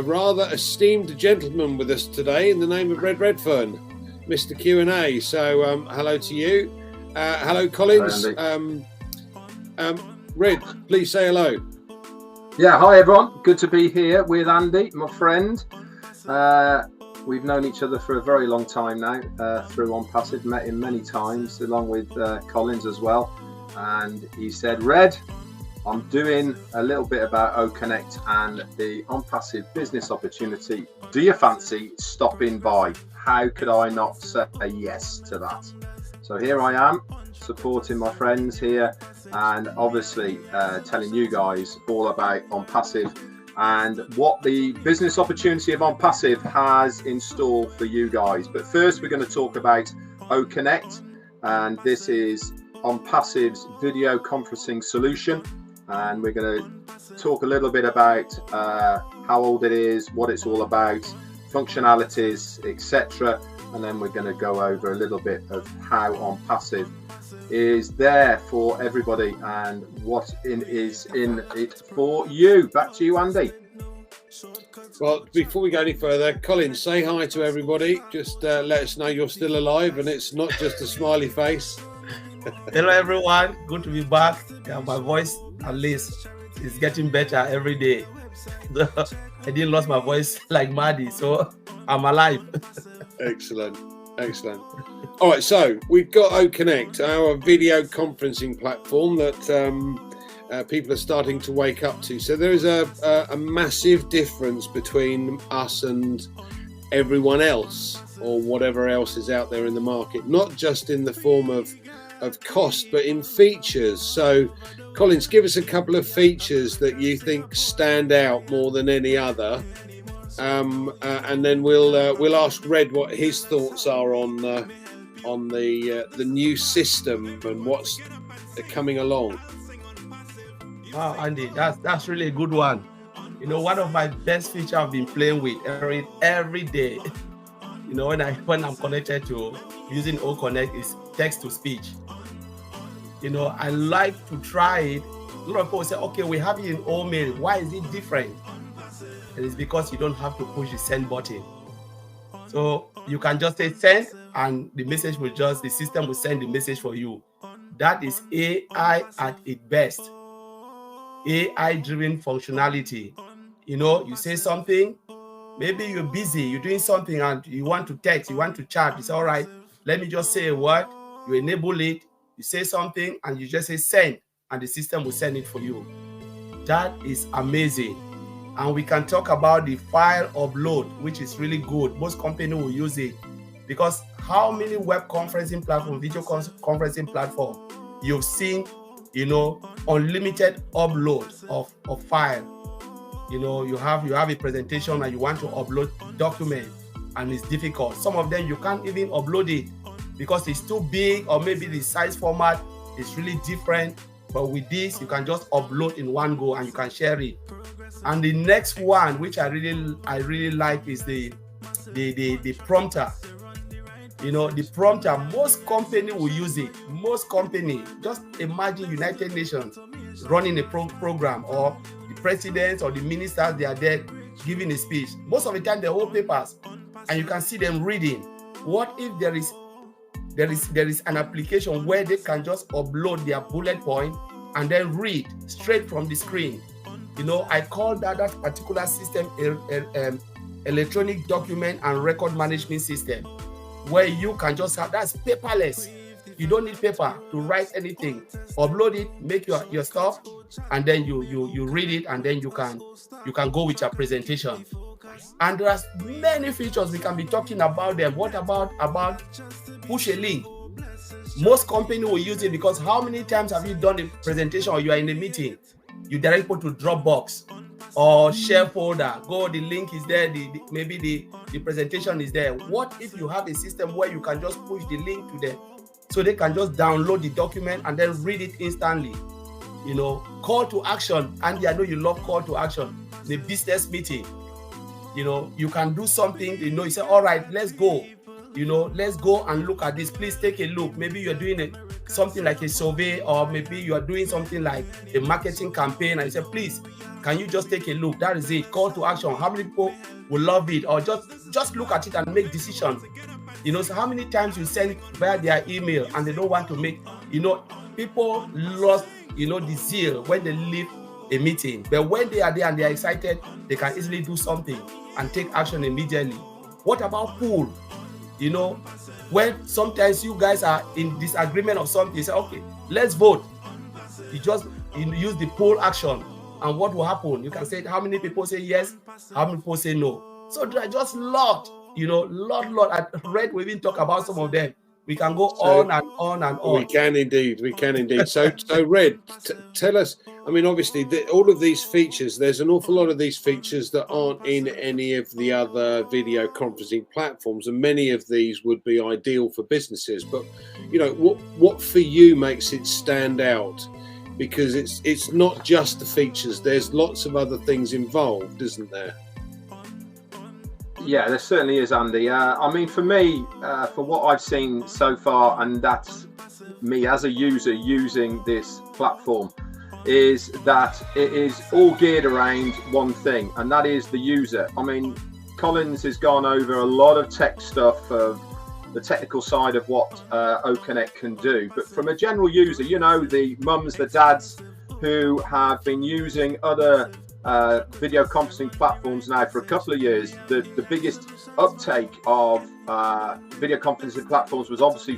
rather esteemed gentleman with us today in the name of Red Redfern, Mr. Q&A. So hello to you. Hello, Collins. Red, please say hello. Yeah, hi everyone. Good to be here with Andy, my friend. We've known each other for a very long time now through ONPASSIVE, met him many times along with Collins as well. And he said, Red, I'm doing a little bit about OCONNECT and the ONPASSIVE business opportunity. Do you fancy stopping by? How could I not say yes to that? So here I am, supporting my friends here and obviously telling you guys all about ONPASSIVE and what the business opportunity of ONPASSIVE has in store for you guys. But first we're going to talk about OCONNECT, and this is ONPASSIVE's video conferencing solution, and we're going to talk a little bit about how old it is, what it's all about, functionalities, etc. And then we're going to go over a little bit of how ONPASSIVE is there for everybody and what is in it for you. Back to you, Andy. Well, before we go any further, Colin, say hi to everybody. Just let us know you're still alive and it's not just a smiley face. Hello, everyone. Good to be back. Yeah, my voice, at least, is getting better every day. I didn't lose my voice like Maddie, so I'm alive. Excellent. Excellent. All right, so we've got OCONNECT, our video conferencing platform that people are starting to wake up to. So there is a massive difference between us and everyone else or whatever else is out there in the market, not just in the form of cost, but in features. So, Collins, give us a couple of features that you think stand out more than any other. And then we'll ask Red what his thoughts are on the new system and what's coming along. Wow, Andy, that's really a good one. You know, one of my best features I've been playing with every day. You know, when I'm connected to using OCONNECT is text to speech. You know, I like to try it. A lot of people say, okay, we have it in mail. Why is it different? And it's because you don't have to push the send button. So you can just say send and the system will send the message for you. That is AI at its best. AI-driven functionality. You know, you say something, maybe you're busy, you're doing something and you want to text, you want to chat. It's all right. Let me just say a word. You enable it. You say something and you just say send and the system will send it for you. That is amazing. And we can talk about the file upload, which is really good. Most companies will use it because how many web conferencing platforms, video conferencing platforms you've seen, you know, unlimited upload of file. You know, you have a presentation and you want to upload document and it's difficult. Some of them you can't even upload it because it's too big or maybe the size format is really different. But with this, you can just upload in one go and you can share it. And the next one, which I really like, is the prompter. You know, the prompter, most company will use it. Most company, just imagine United Nations running a program, or the presidents or the ministers, they are there giving a speech. Most of the time, they hold papers, and you can see them reading. What if there is an application where they can just upload their bullet point and then read straight from the screen? You know, I call that particular system electronic document and record management system, where you can just have, that's paperless. You don't need paper to write anything. Upload it, make your stuff, and then you read it, and then you can go with your presentation. And there are many features we can be talking about them. What about push a link? Most companies will use it because how many times have you done a presentation or you are in a meeting? You direct people to Dropbox or share folder. Go, the link is there. Maybe the presentation is there. What if you have a system where you can just push the link to them so they can just download the document and then read it instantly? You know, call to action. Andy, I know you love call to action. The business meeting. You know, you can do something. You know, you say, all right, let's go. You know, let's go and look at this. Please take a look. Maybe you're doing something like a survey, or maybe you are doing something like a marketing campaign, and you say, please, can you just take a look? That is it. Call to action. How many people will love it? Or just look at it and make decisions. You know, so how many times you send via their email and they don't want to make, you know, people lost, you know, the zeal when they leave a meeting. But when they are there and they are excited, they can easily do something and take action immediately. What about pool? You know, when sometimes you guys are in disagreement of something, you say, okay, let's vote. You use the poll action. And what will happen? You can say how many people say yes, how many people say no. So there are just lot. You know, lot. I read, we even talk about some of them. We can go on and on and on. We can indeed. So Red, tell us. I mean, obviously, all of these features. There's an awful lot of these features that aren't in any of the other video conferencing platforms, and many of these would be ideal for businesses. But you know, what for you makes it stand out? Because it's not just the features. There's lots of other things involved, isn't there? Yeah, there certainly is, Andy. I mean, for me, for what I've seen so far, and that's me as a user using this platform, is that it is all geared around one thing, and that is the user. I mean, Collins has gone over a lot of tech stuff, of the technical side of what OConnect can do. But from a general user, you know, the mums, the dads who have been using other video conferencing platforms now for a couple of years, the biggest uptake of video conferencing platforms was obviously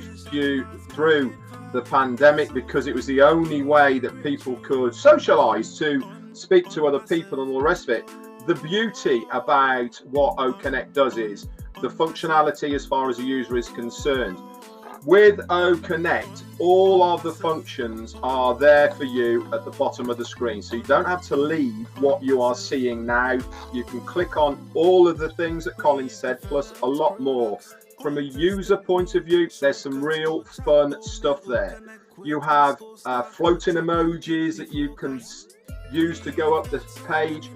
through the pandemic, because it was the only way that people could socialize, to speak to other people and all the rest of it. The beauty about what OConnect does is the functionality as far as the user is concerned. With OConnect, all of the functions are there for you at the bottom of the screen, so you don't have to leave what you are seeing now. You can click on all of the things that Colin said, plus a lot more. From a user point of view, there's some real fun stuff there. You have floating emojis that you can use to go up the page.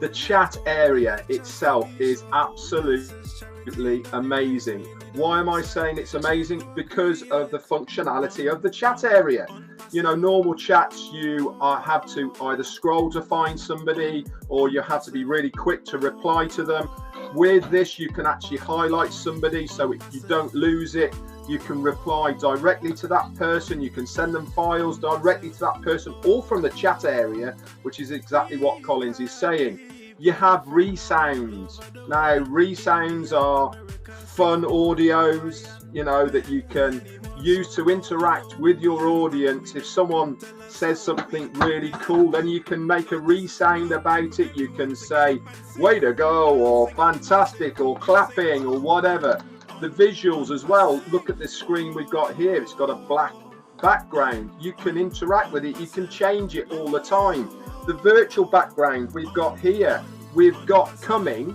The chat area itself is absolutely amazing. Why am I saying it's amazing? Because of the functionality of the chat area. You know, normal chats, you have to either scroll to find somebody, or you have to be really quick to reply to them. With this, you can actually highlight somebody, so if you don't lose it, you can reply directly to that person. You can send them files directly to that person, all from the chat area, which is exactly what Collins is saying. You have resounds. Now, resounds are fun audios, you know, that you can use to interact with your audience. If someone says something really cool, then you can make a resound about it. You can say, way to go, or fantastic, or clapping, or whatever. The visuals as well. Look at this screen we've got here. It's got a black background. You can interact with it. You can change it all the time. The virtual background we've got here, we've got coming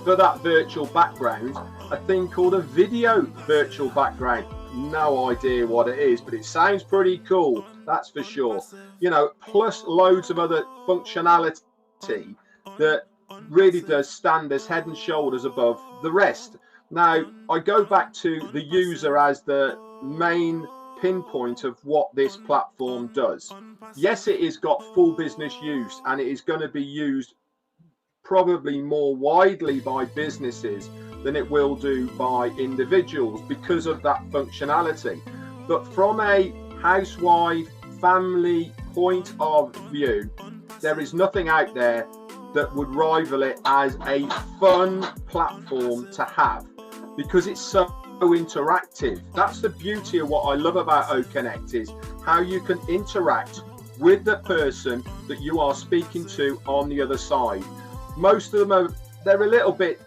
for that virtual background a thing called a video virtual background. No idea what it is, but it sounds pretty cool, that's for sure. You know, plus loads of other functionality that really does stand as head and shoulders above the rest. Now, I go back to the user as the main pinpoint of what this platform does. Yes, it has got full business use, and it is going to be used probably more widely by businesses than it will do by individuals because of that functionality. But from a housewife, family point of view, there is nothing out there that would rival it as a fun platform to have, because it's so interactive. That's the beauty of what I love about OConnect, is how you can interact with the person that you are speaking to on the other side. Most of them they're a little bit,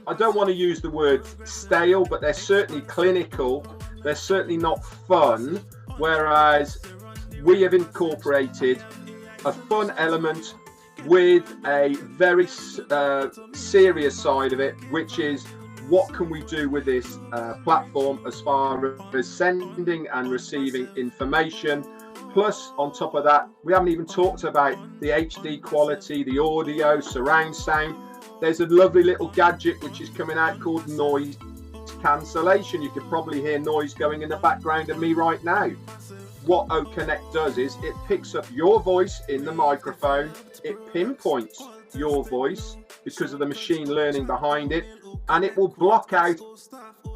I don't want to use the word stale, but they're certainly clinical. They're certainly not fun, whereas we have incorporated a fun element with a very serious side of it, which is what can we do with this platform as far as sending and receiving information. Plus, on top of that, we haven't even talked about the HD quality, the audio, surround sound. There's a lovely little gadget which is coming out called noise cancellation. You could probably hear noise going in the background of me right now. What OConnect does is it picks up your voice in the microphone, it pinpoints your voice because of the machine learning behind it, and it will block out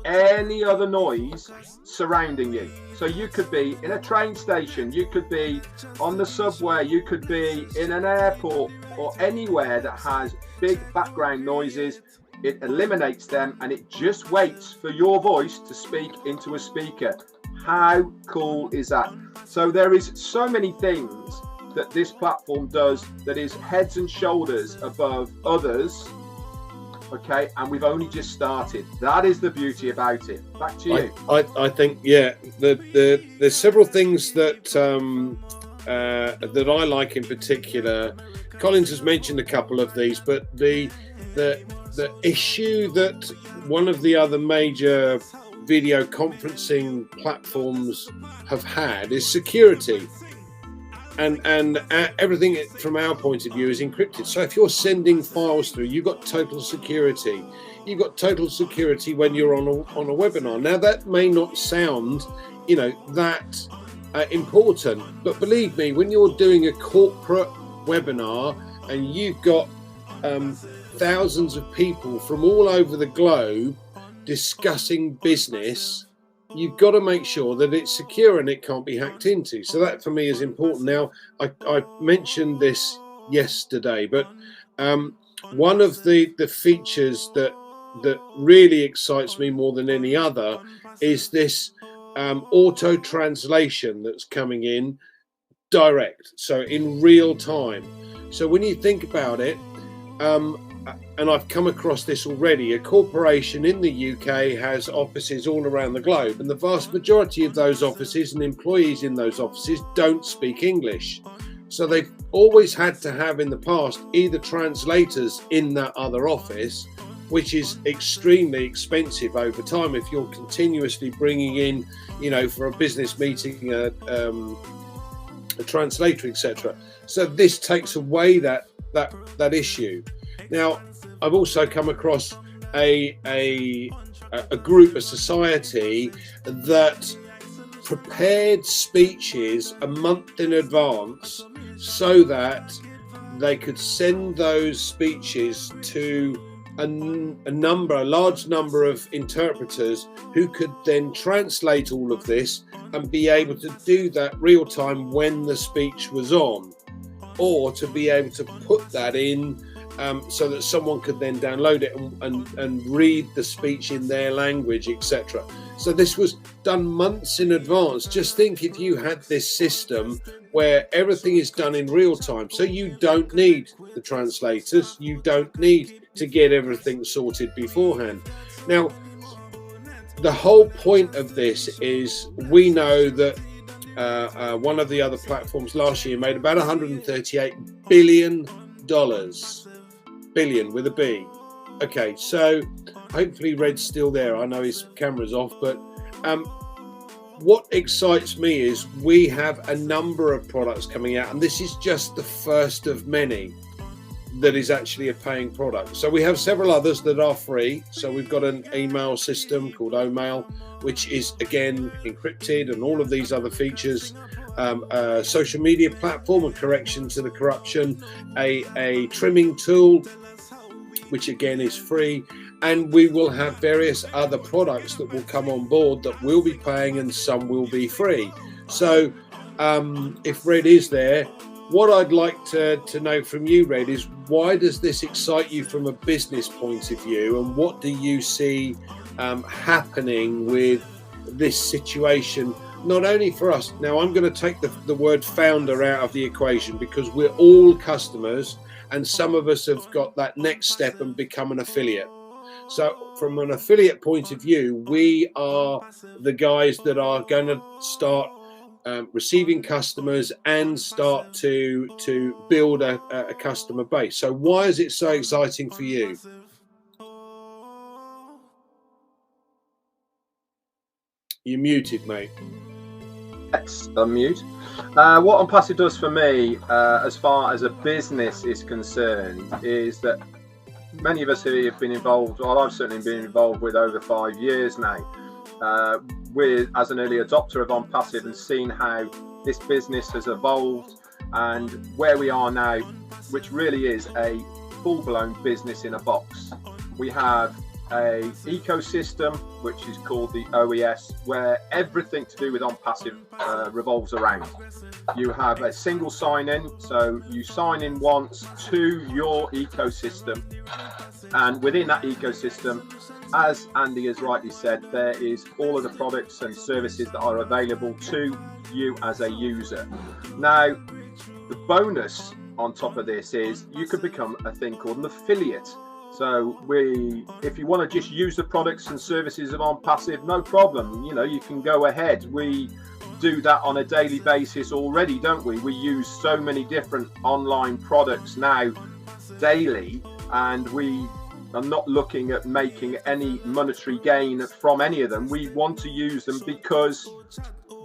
any other noise surrounding you. So you could be in a train station, you could be on the subway, you could be in an airport, or anywhere that has big background noises. It eliminates them and it just waits for your voice to speak into a speaker. How cool is that? So there is so many things that this platform does that is heads and shoulders above others. Okay, and we've only just started. That is the beauty about it. Back to you. I think, yeah, there's several things that that I like in particular. Collins has mentioned a couple of these, but the issue that one of the other major video conferencing platforms have had is security. And everything from our point of view is encrypted. So if you're sending files through, you've got total security. You've got total security when you're on a webinar. Now that may not sound, that important, but believe me, when you're doing a corporate webinar and you've got thousands of people from all over the globe discussing business, you've got to make sure that it's secure and it can't be hacked into. So that for me is important. Now, I mentioned this yesterday, but one of the features that really excites me more than any other is this auto translation that's coming in direct, so in real time. So when you think about it, and I've come across this already, a corporation in the UK has offices all around the globe, and the vast majority of those offices and employees in those offices don't speak English. So they've always had to have in the past either translators in that other office, which is extremely expensive over time if you're continuously bringing in, for a business meeting, a translator, etc. So this takes away that issue. Now, I've also come across a group, a society that prepared speeches a month in advance so that they could send those speeches to a large number of interpreters who could then translate all of this and be able to do that real time when the speech was on, or to be able to put that in so that someone could then download it and read the speech in their language, etc. So this was done months in advance. Just think if you had this system where everything is done in real time, so you don't need the translators, you don't need to get everything sorted beforehand. Now, the whole point of this is, we know that one of the other platforms last year made about $138 billion. Billion with a B. Okay, so hopefully Red's still there. I know his camera's off, but what excites me is we have a number of products coming out, and this is just the first of many that is actually a paying product. So we have several others that are free. So we've got an email system called OMail, which is again encrypted, and all of these other features. A social media platform, a correction to the corruption, a trimming tool, which again is free, and we will have various other products that will come on board that will be paying and some will be free. So if Red is there, what I'd like to know from you, Red, is why does this excite you from a business point of view, and what do you see happening with this situation, not only for us? Now, I'm going to take the word founder out of the equation, because we're all customers, and some of us have got that next step and become an affiliate. So from an affiliate point of view, we are the guys that are going to start receiving customers and start to build a customer base. So why is it so exciting for you? You're muted, mate. Let's unmute. What ONPASSIVE does for me, as far as a business is concerned, is that many of us here have been involved, well, I've certainly been involved with over 5 years now, as an early adopter of ONPASSIVE, and seen how this business has evolved and where we are now, which really is a full-blown business in a box. We have a ecosystem which is called the OES, where everything to do with ONPASSIVE revolves around. You have a single sign-in, so you sign in once to your ecosystem, and within that ecosystem, as Andy has rightly said, there is all of the products and services that are available to you as a user. Now, the bonus on top of this is you could become a thing called an affiliate. So if you want to just use the products and services of ONPASSIVE, no problem. You know, you can go ahead. We do that on a daily basis already, don't we? We use so many different online products now daily, and we are not looking at making any monetary gain from any of them. We want to use them because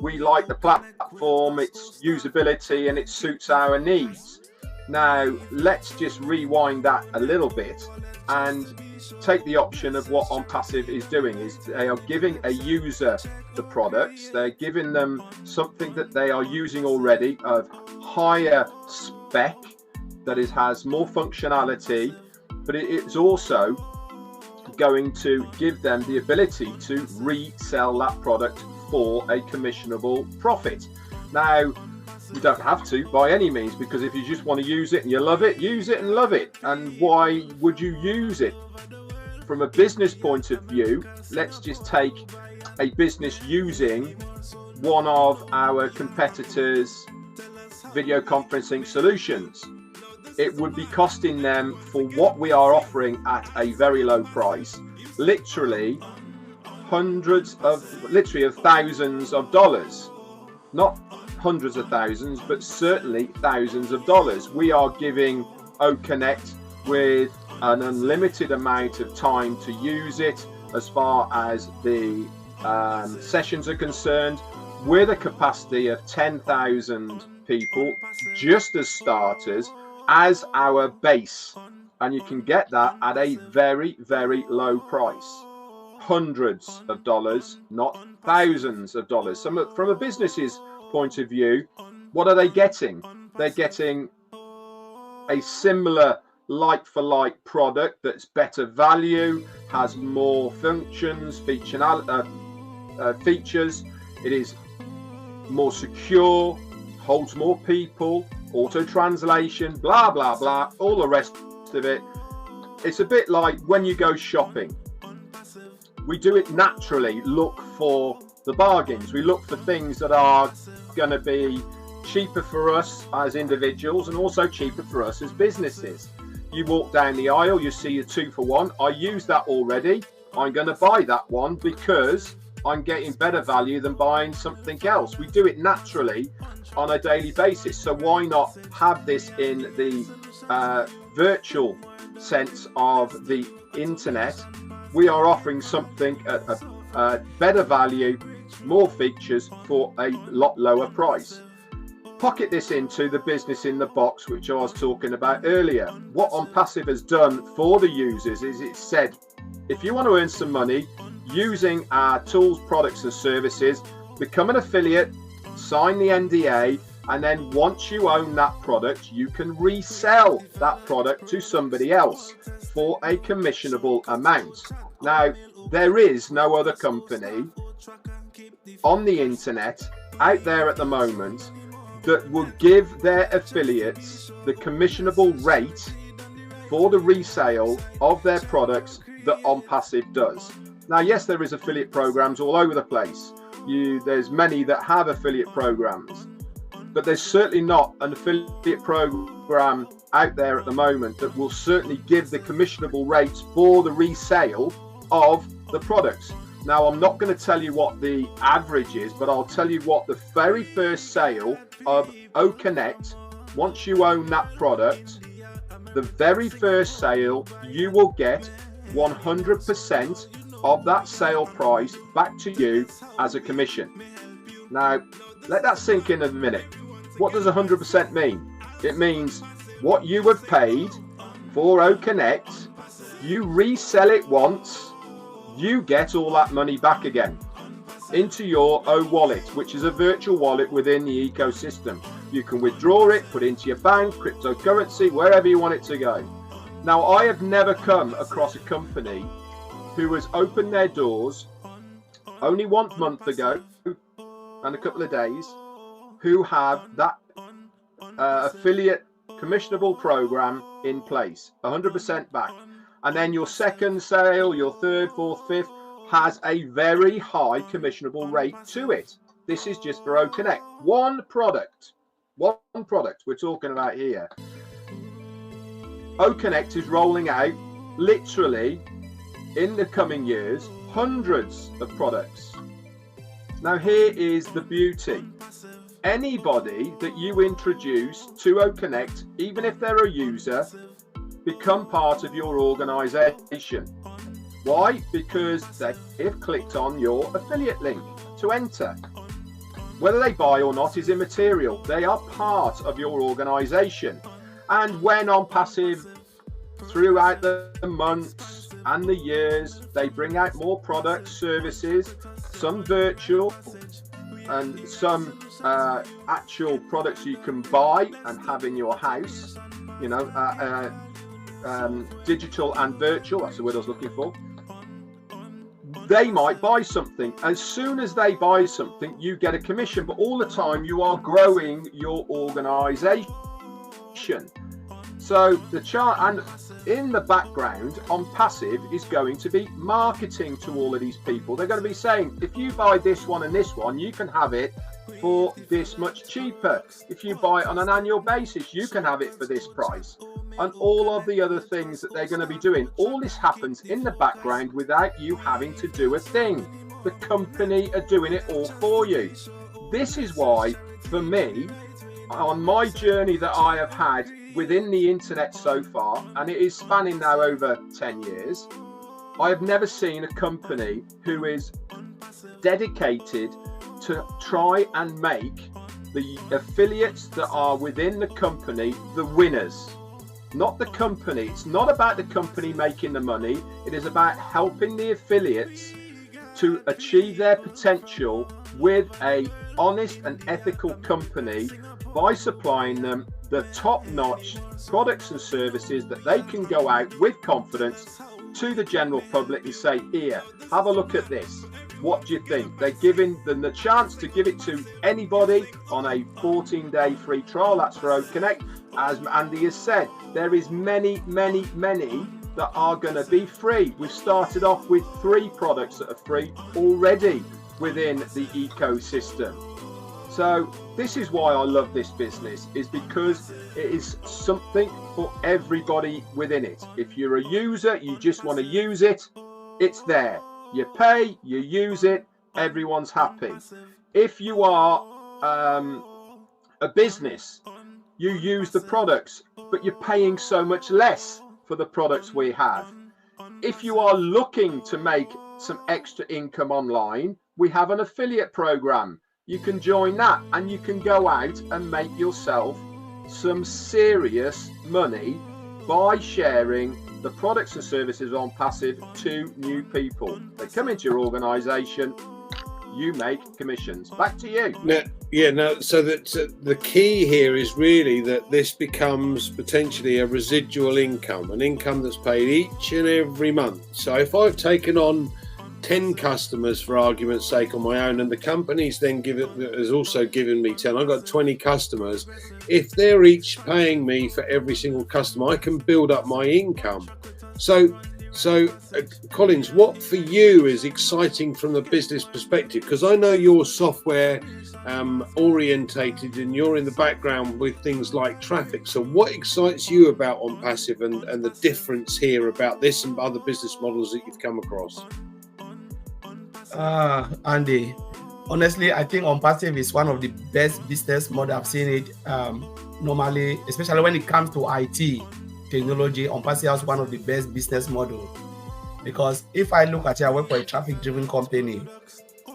we like the platform, its usability, and it suits our needs. Now, let's just rewind that a little bit and take the option of what ONPASSIVE is doing. Is they are giving a user the products, they're giving them something that they are using already of higher spec, that has more functionality, but it is also going to give them the ability to resell that product for a commissionable profit. Now, you don't have to by any means, because if you just want to use it and you love it, use it and love it. And why would you use it? From a business point of view, let's just take a business using one of our competitors' video conferencing solutions. It would be costing them, for what we are offering at a very low price, literally of thousands of dollars. Not hundreds of thousands, but certainly thousands of dollars. We are giving OConnect with an unlimited amount of time to use it as far as the sessions are concerned, with a capacity of 10,000 people just as starters, as our base, and you can get that at a very, very low price. Hundreds of dollars, not thousands of dollars. From a business's point of view, what are they getting? They're getting a similar like-for-like product that's better value, has more functions, features. It is more secure, holds more people, auto translation, blah blah blah, all the rest of it. It's a bit like when you go shopping. We do it naturally, look for the bargains. We look for things that are going to be cheaper for us as individuals and also cheaper for us as businesses. You walk down the aisle, you see a 2-for-1. I use that already. I'm going to buy that one because I'm getting better value than buying something else. We do it naturally on a daily basis. So why not have this in the virtual sense of the internet? We are offering something at a better value, more features for a lot lower price. Pocket this into the business in the box, which I was talking about earlier. What ONPASSIVE has done for the users is it said, if you want to earn some money using our tools, products and services, become an affiliate, sign the NDA, and then once you own that product, you can resell that product to somebody else for a commissionable amount. Now, there is no other company on the internet out there at the moment that will give their affiliates the commissionable rate for the resale of their products that ONPASSIVE does. Now, yes, there is affiliate programs all over the place. There's many that have affiliate programs, but there's certainly not an affiliate program out there at the moment that will certainly give the commissionable rates for the resale of the products. Now, I'm not going to tell you what the average is, but I'll tell you what the very first sale of OConnect, once you own that product, the very first sale, you will get 100% of that sale price back to you as a commission. Now, let that sink in a minute. What does 100% mean? It means what you have paid for OConnect You resell it once, you get all that money back again into your wallet, which is a virtual wallet within the ecosystem. You can withdraw it, put it into your bank, cryptocurrency, wherever you want it to go. Now, I have never come across a company who has opened their doors only 1 month ago and a couple of days, who have that affiliate commissionable program in place, 100% back. And then your second sale, your third, fourth, fifth, has a very high commissionable rate to it. This is just for OConnect. One product we're talking about here. OConnect is rolling out, literally, in the coming years, hundreds of products. Now, here is the beauty. Anybody that you introduce to OConnect, even if they're a user, become part of your organization. Why? Because they have clicked on your affiliate link to enter. Whether they buy or not is immaterial. They are part of your organization. And when ONPASSIVE, throughout the months and the years, they bring out more products, services, some virtual and some actual products you can buy and have in your house, you know, digital and virtual, that's the word I was looking for. They might buy something. As soon as they buy something, you get a commission, but all the time you are growing your organization. So the chart, and in the background, ONPASSIVE is going to be marketing to all of these people. They're going to be saying, if you buy this one and this one, you can have it for this much cheaper. If you buy it on an annual basis, you can have it for this price. And all of the other things that they're going to be doing. All this happens in the background without you having to do a thing. The company are doing it all for you. This is why, for me, on my journey that I have had within the internet so far, and it is spanning now over 10 years, I have never seen a company who is dedicated to try and make the affiliates that are within the company the winners. Not the company. It's not about the company making the money. It is about helping the affiliates to achieve their potential with a honest and ethical company by supplying them the top-notch products and services that they can go out with confidence to the general public and say, here, have a look at this. What do you think? They're giving them the chance to give it to anybody on a 14-day free trial. That's for OConnect. As Andy has said, there is many that are going to be free. We've started off with 3 products that are free already within the ecosystem. So this is why I love this business, is because it is something for everybody within it. If you're a user, you just want to use it, it's there. You pay, you use it, everyone's happy. If you are a business, you use the products, but you're paying so much less for the products we have. If you are looking to make some extra income online, we have an affiliate program. You can join that and you can go out and make yourself some serious money by sharing the products and services on ONPASSIVE to new people. They come into your organization, you make commissions. Back to you. So that the key here is really that this becomes potentially a residual income, an income that's paid each and every month. So if I've taken on 10 customers, for argument's sake, on my own, and the company's then has also given me 10, I've got 20 customers. If they're each paying me for every single customer, I can build up my income. So Collins, what for you is exciting from the business perspective? Because I know you're software orientated and you're in the background with things like traffic. So what excites you about ONPASSIVE and the difference here about this and other business models that you've come across? Andy, honestly, I think ONPASSIVE is one of the best business models. I've seen it normally, especially when it comes to IT technology. ONPASSIVE has one of the best business models, because if I look at it, I work for a traffic-driven company.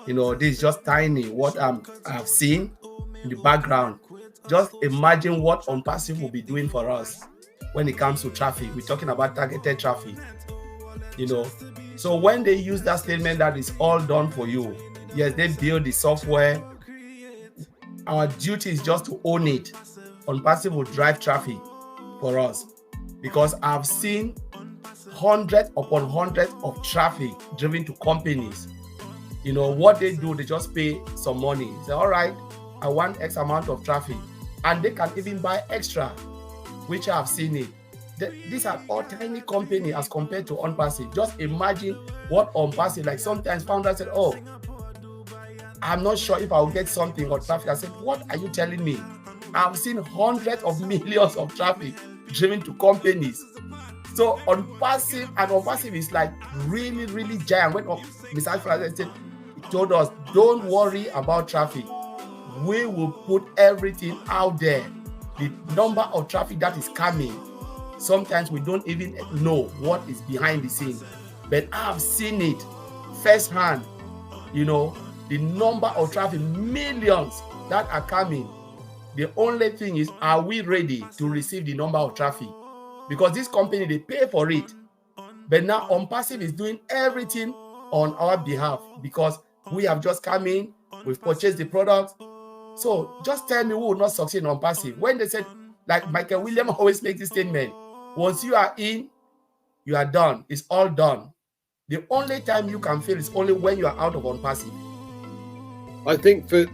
You know, this is just tiny what I've seen in the background. Just imagine what ONPASSIVE will be doing for us when it comes to traffic. We're talking about targeted traffic. you know. So when they use that statement that is all done for you, yes, they build the software. Our duty is just to own it. ONPASSIVE will drive traffic for us, because I've seen hundreds upon hundreds of traffic driven to companies. You know what they do, they just pay some money. Say, all right, I want X amount of traffic, and they can even buy extra, which I've seen it. These are all tiny companies as compared to ONPASSIVE. Just imagine what ONPASSIVE, like sometimes founders said, oh, I'm not sure if I'll get something or traffic. I said, what are you telling me? I've seen hundreds of millions of traffic driven to companies. So ONPASSIVE, and ONPASSIVE is like really, really giant. When Mr. Alfred said, he told us, don't worry about traffic. We will put everything out there. The number of traffic that is coming, sometimes we don't even know what is behind the scene. But I've seen it firsthand, you know, the number of traffic, millions that are coming. The only thing is, are we ready to receive the number of traffic? Because this company, they pay for it. But now ONPASSIVE is doing everything on our behalf, because we have just come in, we've purchased the product. So just tell me who will not succeed in ONPASSIVE. When they said, like Michael Williams always makes this statement, once you are in, you are done. It's all done. The only time you can fail is only when you are out of ONPASSIVE. I think for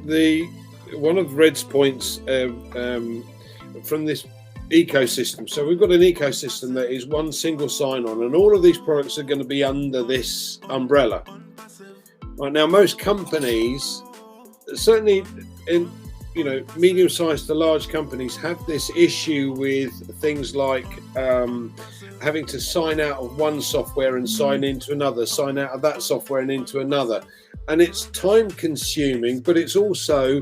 one of Red's points from this ecosystem. So we've got an ecosystem that is one single sign-on, and all of these products are going to be under this umbrella. Right now, most companies, certainly in medium-sized to large companies, have this issue with things like having to sign out of one software and sign into another, sign out of that software and into another, and it's time-consuming, but it's also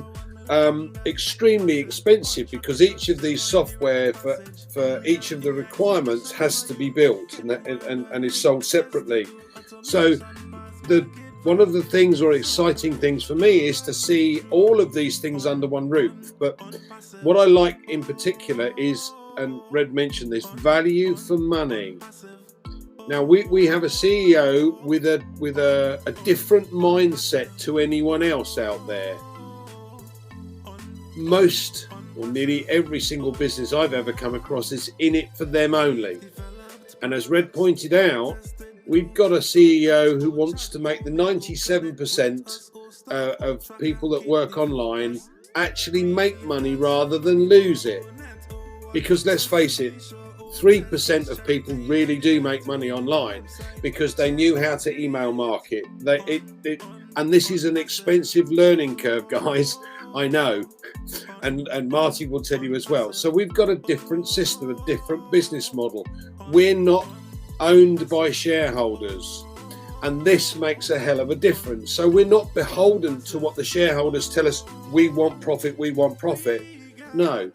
extremely expensive, because each of these software for each of the requirements has to be built and is sold separately. So one of the things, or exciting things for me, is to see all of these things under one roof. But what I like in particular is, and Red mentioned this, value for money. Now we have a CEO with a different mindset to anyone else out there. Most, or nearly every single business I've ever come across is in it for them only. And as Red pointed out, we've got a CEO who wants to make the 97% of people that work online actually make money rather than lose it. Because let's face it, 3% of people really do make money online because they knew how to email market. And this is an expensive learning curve, guys. I know, and Marty will tell you as well. So we've got a different system, a different business model. We're not owned by shareholders, and this makes a hell of a difference. So we're not beholden to what the shareholders tell us. We want profit, we want profit. No,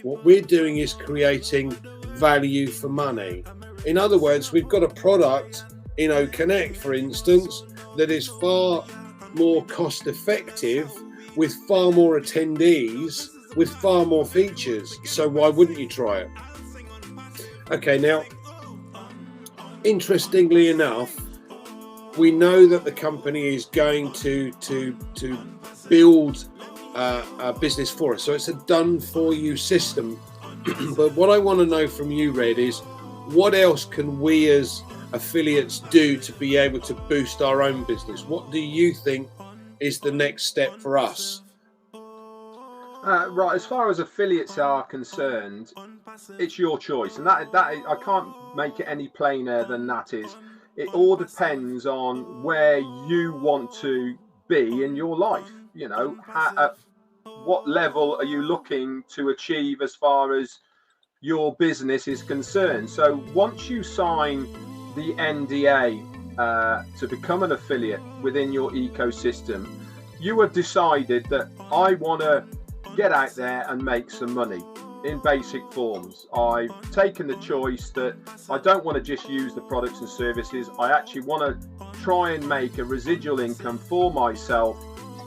what we're doing is creating value for money. In other words, we've got a product in OConnect, for instance, that is far more cost effective, with far more attendees, with far more features. So why wouldn't you try it? Okay, now, interestingly enough, we know that the company is going to build a business for us. So it's a done-for-you system. But what I want to know from you, Red, is what else can we as affiliates do to be able to boost our own business? What do you think is the next step for us? Right, as far as affiliates are concerned, it's your choice, and that I can't make it any plainer than that. Is it all depends on where you want to be in your life. You know, at what level are you looking to achieve as far as your business is concerned? So once you sign the NDA to become an affiliate within your ecosystem, you have decided that I want to get out there and make some money in basic forms. I've taken the choice that I don't want to just use the products and services. I actually want to try and make a residual income for myself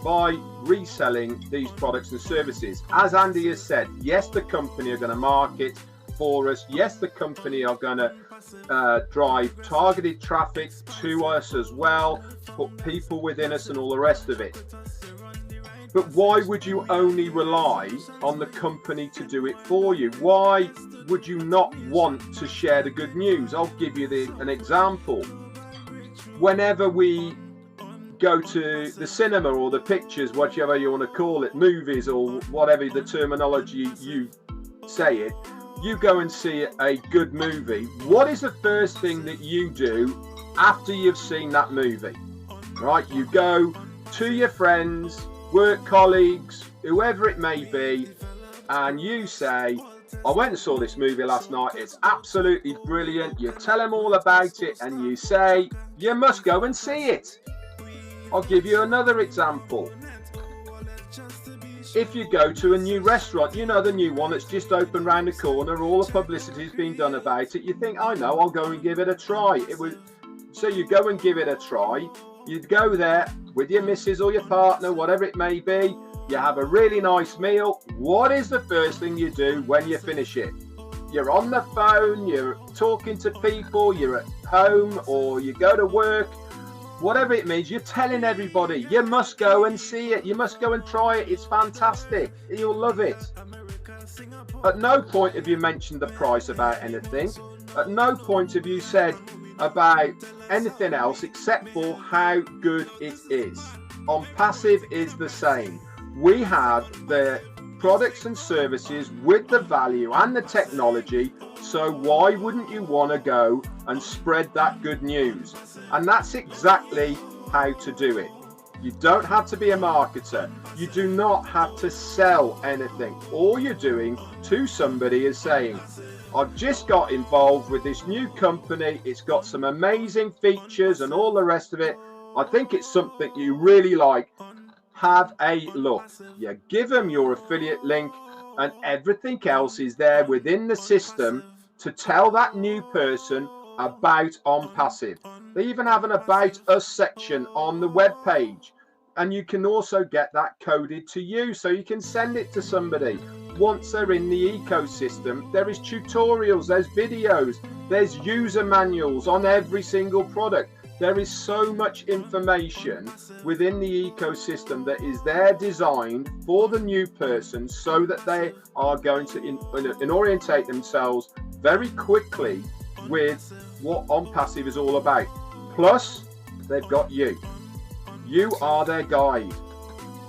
by reselling these products and services. As Andy has said, yes, the company are going to market for us. Yes, the company are going to drive targeted traffic to us as well, put people within us and all the rest of it. But why would you only rely on the company to do it for you? Why would you not want to share the good news? I'll give you an example. Whenever we go to the cinema or the pictures, whatever you want to call it, movies or whatever the terminology you say it, you go and see a good movie. What is the first thing that you do after you've seen that movie? Right? You go to your friends, work colleagues, whoever it may be, and you say, I went and saw this movie last night, it's absolutely brilliant. You tell them all about it and you say, you must go and see it. I'll give you another example. If you go to a new restaurant, you know, the new one that's just opened round the corner, all the publicity's been done about it, you think, I know, I'll go and give it a try. So you go and give it a try. You go there with your missus or your partner, whatever it may be. You have a really nice meal. What is the first thing you do when you finish it? You're on the phone, you're talking to people, you're at home, or you go to work. Whatever it means, you're telling everybody, you must go and see it. You must go and try it. It's fantastic. You'll love it. At no point have you mentioned the price about anything. At no point have you said about anything else except for how good it is. ONPASSIVE is the same. We have the products and services with the value and the technology, so why wouldn't you want to go and spread that good news? And that's exactly how to do it. You don't have to be a marketer. You do not have to sell anything. All you're doing to somebody is saying, I've just got involved with this new company. It's got some amazing features and all the rest of it. I think it's something you really like. Have a look. You give them your affiliate link and everything else is there within the system to tell that new person about ONPASSIVE. They even have an About Us section on the web page, and you can also get that coded to you so you can send it to somebody. Once they're in the ecosystem, there is tutorials, there's videos, there's user manuals on every single product. There is so much information within the ecosystem that is there designed for the new person so that they are going to orientate themselves very quickly with what ONPASSIVE is all about. Plus, they've got you. You are their guide.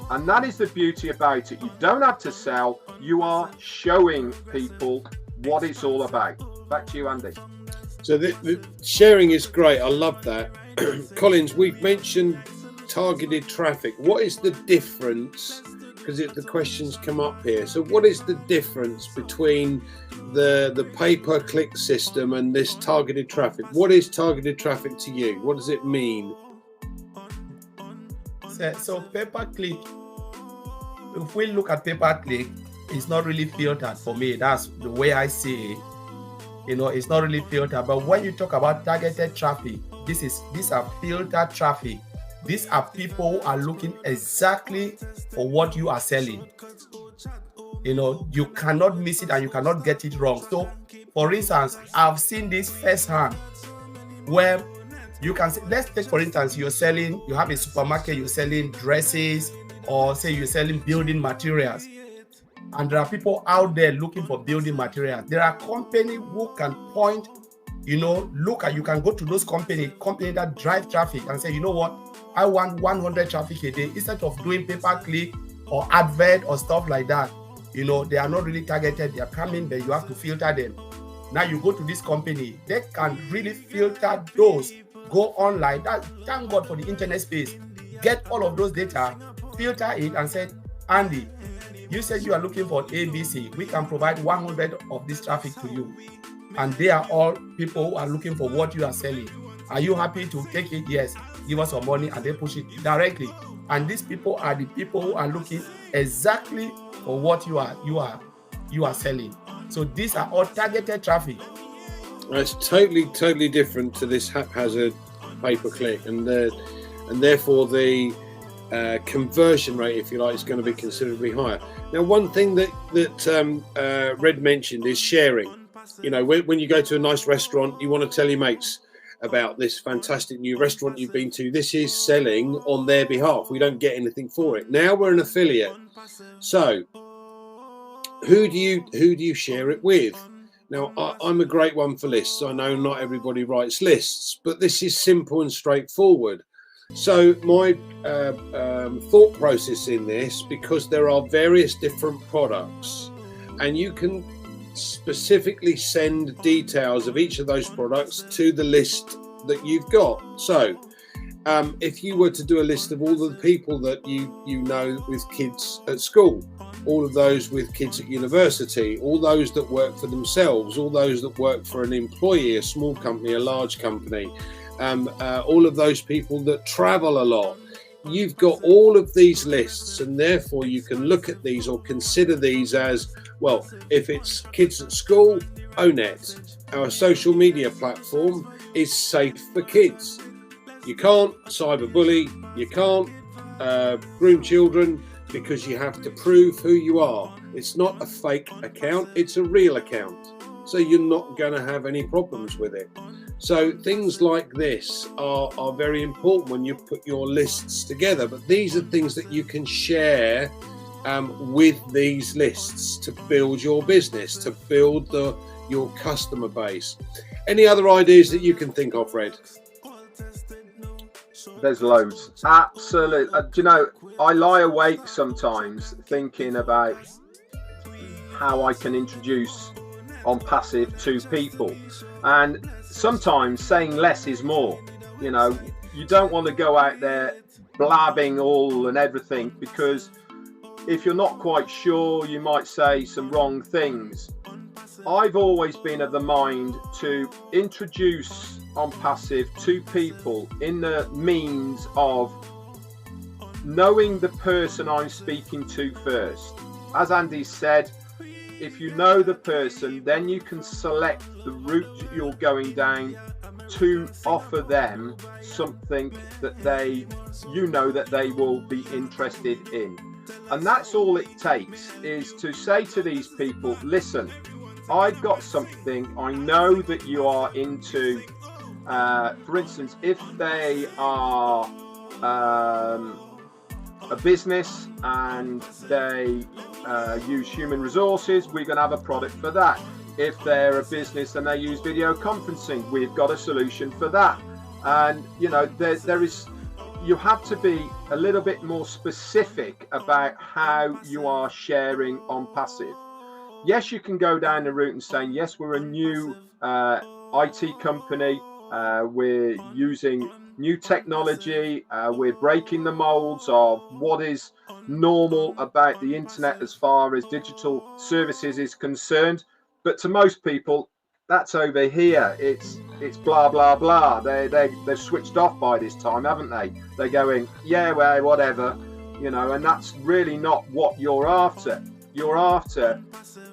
And that is the beauty about it. You don't have to sell. You are showing people what it's all about. Back to you, Andy. So the sharing is great. I love that. Collins, we've mentioned targeted traffic. What is the difference? Because the questions come up here. So what is the difference between the pay-per-click system and this targeted traffic? What is targeted traffic to you? What does it mean? So pay-per-click, if we look at pay-per-click, it's not really filtered for me. That's the way I see it. You know, it's not really filtered. But when you talk about targeted traffic, these are filtered traffic. These are people who are looking exactly for what you are selling. You know, you cannot miss it and you cannot get it wrong. So, for instance, I've seen this firsthand where you can say, let's take for instance, you have a supermarket, you're selling dresses, or say you're selling building materials. And there are people out there looking for building materials. There are companies who can point, you can go to those companies that drive traffic and say, you know what, I want 100 traffic a day instead of doing pay-per-click or advert or stuff like that. You know, they are not really targeted. They are coming, but you have to filter them. Now you go to this company, they can really filter those. Go online. Thank God for the internet space. Get all of those data, filter it, and say, Andy, you said you are looking for ABC. We can provide 100 of this traffic to you. And they are all people who are looking for what you are selling. Are you happy to take it? Yes. Give us some money, and they push it directly. And these people are the people who are looking exactly for what you are selling. So these are all targeted traffic. It's totally different to this haphazard pay-per-click, and therefore the conversion rate, if you like, is going to be considerably higher. Now, one thing that Red mentioned is sharing. You know, when you go to a nice restaurant, you want to tell your mates about this fantastic new restaurant you've been to. This is selling on their behalf. We don't get anything for it. Now we're an affiliate. So who do you share it with? Now, I'm a great one for lists. I know not everybody writes lists, but this is simple and straightforward. So my thought process in this, because there are various different products, and you can specifically send details of each of those products to the list that you've got. So if you were to do a list of all the people that you know with kids at school, all of those with kids at university, all those that work for themselves, all those that work for an employee, a small company, a large company, all of those people that travel a lot, you've got all of these lists, and therefore you can look at these or consider these as, well, if it's kids at school, ONET, our social media platform, is safe for kids. You can't cyberbully, you can't groom children, because you have to prove who you are. It's not a fake account, it's a real account. So you're not going to have any problems with it. So things like this are very important when you put your lists together. But these are things that you can share with these lists to build your business, to build your customer base. Any other ideas that you can think of, Red? There's loads. Absolutely. Do you know, I lie awake sometimes thinking about how I can introduce ONPASSIVE to people. And sometimes saying less is more. You know, you don't want to go out there blabbing all and everything, because if you're not quite sure, you might say some wrong things. I've always been of the mind to introduce ONPASSIVE to people in the means of knowing the person I'm speaking to first. As Andy said, if you know the person, then you can select the route you're going down to offer them something that they will be interested in. And that's all it takes, is to say to these people, listen, I've got something I know that you are into. For instance, if they are a business and they use human resources, we're going to have a product for that. If they're a business and they use video conferencing, we've got a solution for that. And you know, you have to be a little bit more specific about how you are sharing ONPASSIVE. Yes, you can go down the route and saying, yes, we're a new IT company. We're using new technology. We're breaking the molds of what is normal about the internet as far as digital services is concerned. But to most people, that's over here. It's blah blah blah. They've switched off by this time, haven't they? They're going, yeah, well, whatever, you know. And that's really not what you're after. You're after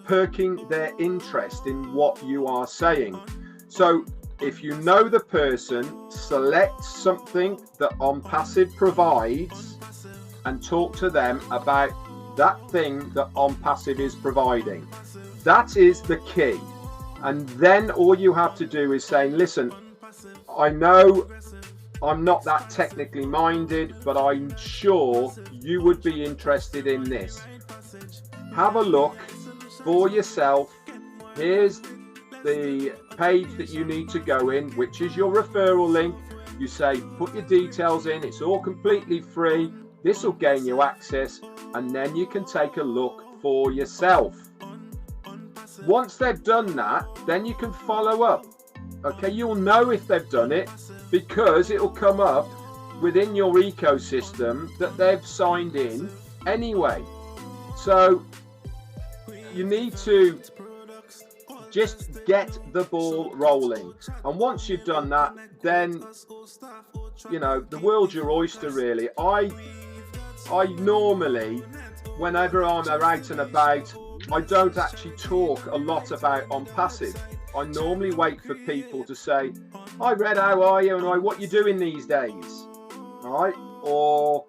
perking their interest in what you are saying. So if you know the person, select something that ONPASSIVE provides and talk to them about that thing that ONPASSIVE is providing. That is the key. And then all you have to do is say, listen, I know I'm not that technically minded, but I'm sure you would be interested in this. Have a look for yourself. Here's the page that you need to go in, which is your referral link. You say, put your details in. It's all completely free. This will gain you access, and then you can take a look for yourself. Once they've done that, then you can follow up. Okay, you'll know if they've done it because it'll come up within your ecosystem that they've signed in anyway. So you need to just get the ball rolling. And once you've done that, then, you know, the world's your oyster, really. I normally, whenever I'm out and about, I don't actually talk a lot about ONPASSIVE. I normally wait for people to say, hi Red, how are you? And what you doing these days? All right? Or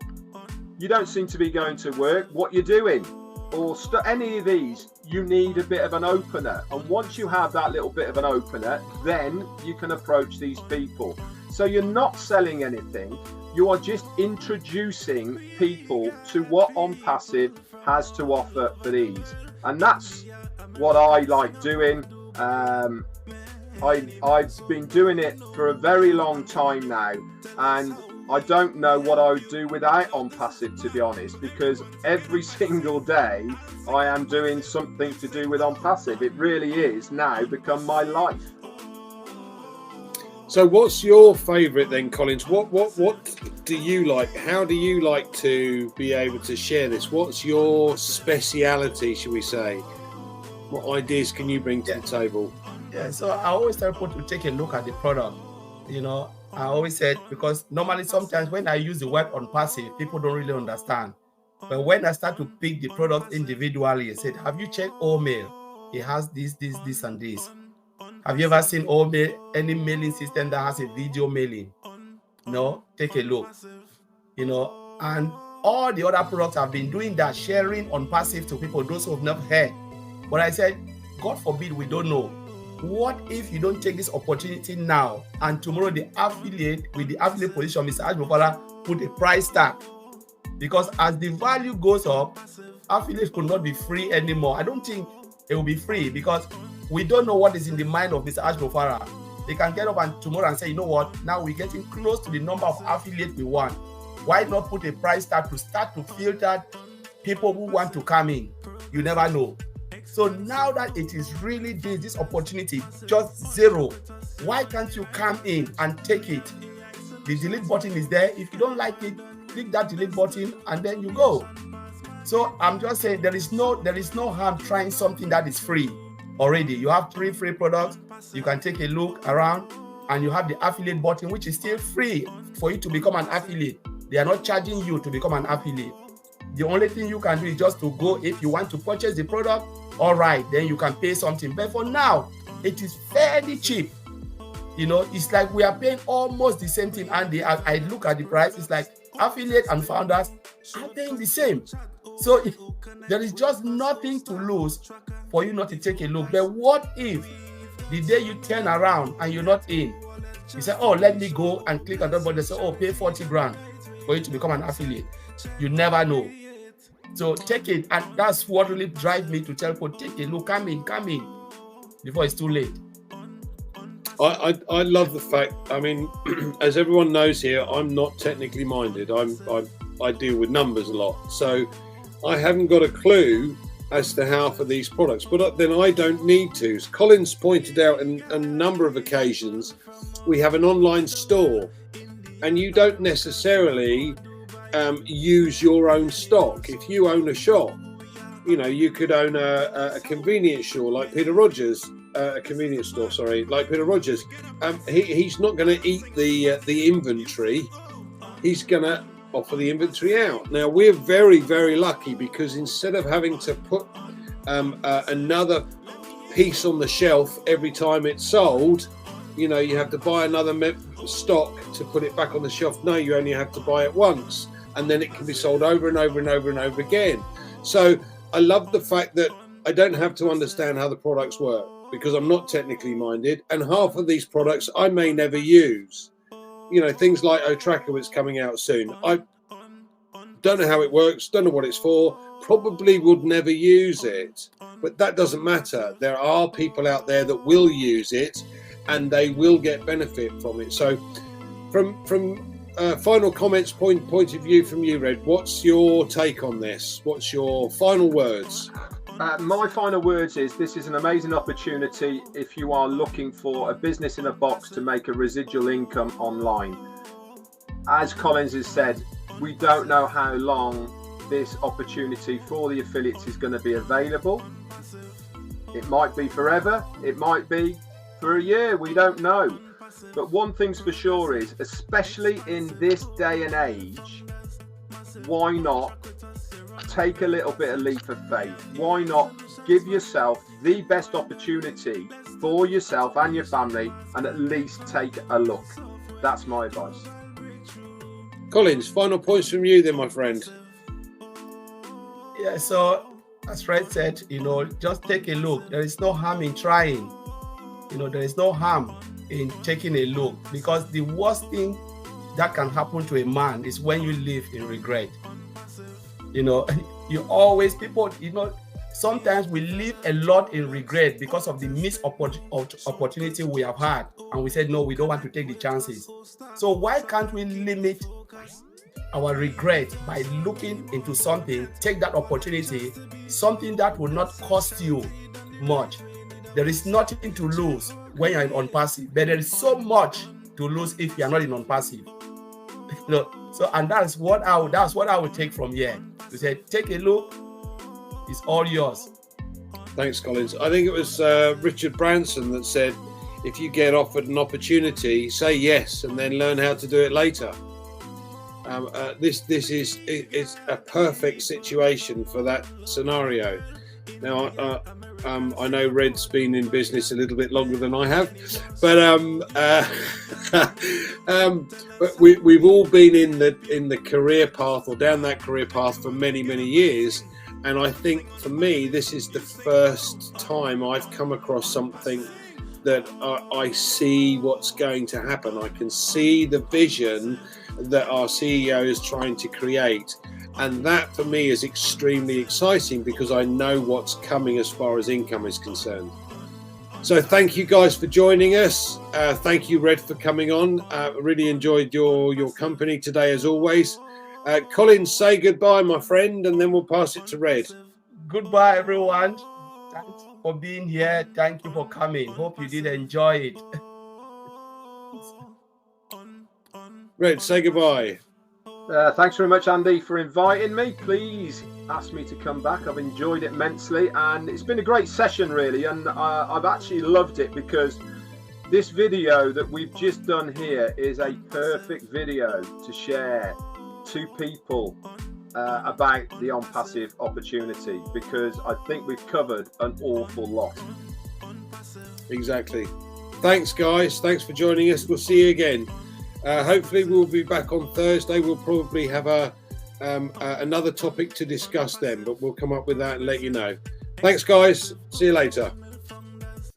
you don't seem to be going to work. What you doing? or any of these, you need a bit of an opener. And once you have that little bit of an opener, then you can approach these people. So you're not selling anything. You are just introducing people to what ONPASSIVE has to offer for these. And that's what I like doing. I've been doing it for a very long time now, and I don't know what I would do without ONPASSIVE, to be honest, because every single day I am doing something to do with ONPASSIVE. It really is now become my life. So what's your favourite then, Collins? What do you like? How do you like to be able to share this? What's your speciality, shall we say? What ideas can you bring to the table? Yeah, so I always tell people to take a look at the product. You know, I always said, because normally sometimes when I use the word ONPASSIVE, people don't really understand. But when I start to pick the product individually, I said, have you checked Mail? It has this, and this. Have you ever seen Mail, any mailing system that has a video mailing? No, take a look. You know, and all the other products have been doing that, sharing ONPASSIVE to people, those who have never heard. But I said, God forbid we don't know. What if you don't take this opportunity now, and tomorrow the affiliate, with the affiliate position, Mr. Ajmofala, put a price tag? Because as the value goes up, affiliates could not be free anymore. I don't think it will be free, because we don't know what is in the mind of Mr. Ajmofala. They can get up and tomorrow and say, you know what, now we're getting close to the number of affiliates we want. Why not put a price tag to start to filter people who want to come in? You never know. So now that it is really this opportunity, just zero, why can't you come in and take it? The delete button is there. If you don't like it, click that delete button and then you go. So I'm just saying there is no harm trying something that is free already. You have 3 free products. You can take a look around, and you have the affiliate button, which is still free for you to become an affiliate. They are not charging you to become an affiliate. The only thing you can do is just to go. If you want to purchase the product, all right, then you can pay something. But for now, it is fairly cheap. You know, it's like we are paying almost the same thing. And I look at the price, it's like affiliate and founders are paying the same. So there is just nothing to lose for you not to take a look. But what if the day you turn around and you're not in, you say, oh, let me go and click on that button. They say, oh, pay 40 grand for you to become an affiliate. You never know. So take it, and that's what really drives me to tell people, take a look, come in, before it's too late. I love the fact, I mean, as everyone knows here, I'm not technically minded. I deal with numbers a lot. So I haven't got a clue as to how for these products, but then I don't need to. As Collins pointed out in a number of occasions, we have an online store, and you don't necessarily use your own stock. If you own a shop, you know, you could own a convenience store like Peter Rogers, like Peter Rogers. He's not going to eat the inventory. He's going to offer the inventory out. Now, we're very, very lucky, because instead of having to put another piece on the shelf every time it's sold, you know, you have to buy another stock to put it back on the shelf. No, you only have to buy it once, and then it can be sold over and over and over and over again. So I love the fact that I don't have to understand how the products work, because I'm not technically minded, and half of these products I may never use. You know, things like O-Tracker, which is coming out soon. I don't know how it works, don't know what it's for, probably would never use it, but that doesn't matter. There are people out there that will use it, and they will get benefit from it. So from final comments point of view from you, Red, what's your take on this? What's your final words? My final words is, this is an amazing opportunity if you are looking for a business in a box to make a residual income online. As Collins has said, we don't know how long this opportunity for the affiliates is going to be available. It might be forever, it might be for a year, we don't know. But one thing's for sure is, especially in this day and age, why not take a little bit of leap of faith? Why not give yourself the best opportunity for yourself and your family, and at least take a look? That's my advice. Collins, final points from you then, my friend. Yeah, so as Fred said, just take a look. There is no harm in trying. There is no harm in taking a look, because the worst thing that can happen to a man is when you live in regret. You always, people, sometimes we live a lot in regret because of the missed opportunity we have had, and we said, no, we don't want to take the chances. So why can't we limit our regret by looking into something, take that opportunity, something that will not cost you much. There is nothing to lose when you're in ONPASSIVE, but there is so much to lose if you are not in ONPASSIVE. So, and that's what I would take from here. To say, take a look, it's all yours. Thanks, Collins. I think it was Richard Branson that said, if you get offered an opportunity, say yes, and then learn how to do it later. This is a perfect situation for that scenario. Now, I know Red's been in business a little bit longer than I have, but but we've all been in the career path or down that career path for many years, and I think for me this is the first time I've come across something that I see what's going to happen. I can see the vision that our CEO is trying to create. And that for me is extremely exciting because I know what's coming as far as income is concerned. So thank you guys for joining us. Thank you, Red, for coming on. Really enjoyed your company today as always. Colin, say goodbye, my friend, and then we'll pass it to Red. Goodbye, everyone. Thanks for being here. Thank you for coming. Hope you did enjoy it. Red, say goodbye. Thanks very much, Andy, for inviting me. Please ask me to come back. I've enjoyed it immensely, and it's been a great session, really. And I've actually loved it because this video that we've just done here is a perfect video to share to people about the ONPASSIVE opportunity, because I think we've covered an awful lot. Exactly. Thanks, guys. Thanks for joining us. We'll see you again. Hopefully we'll be back on Thursday. We'll probably have another topic to discuss then, but we'll come up with that and let you know. Thanks, guys. See you later.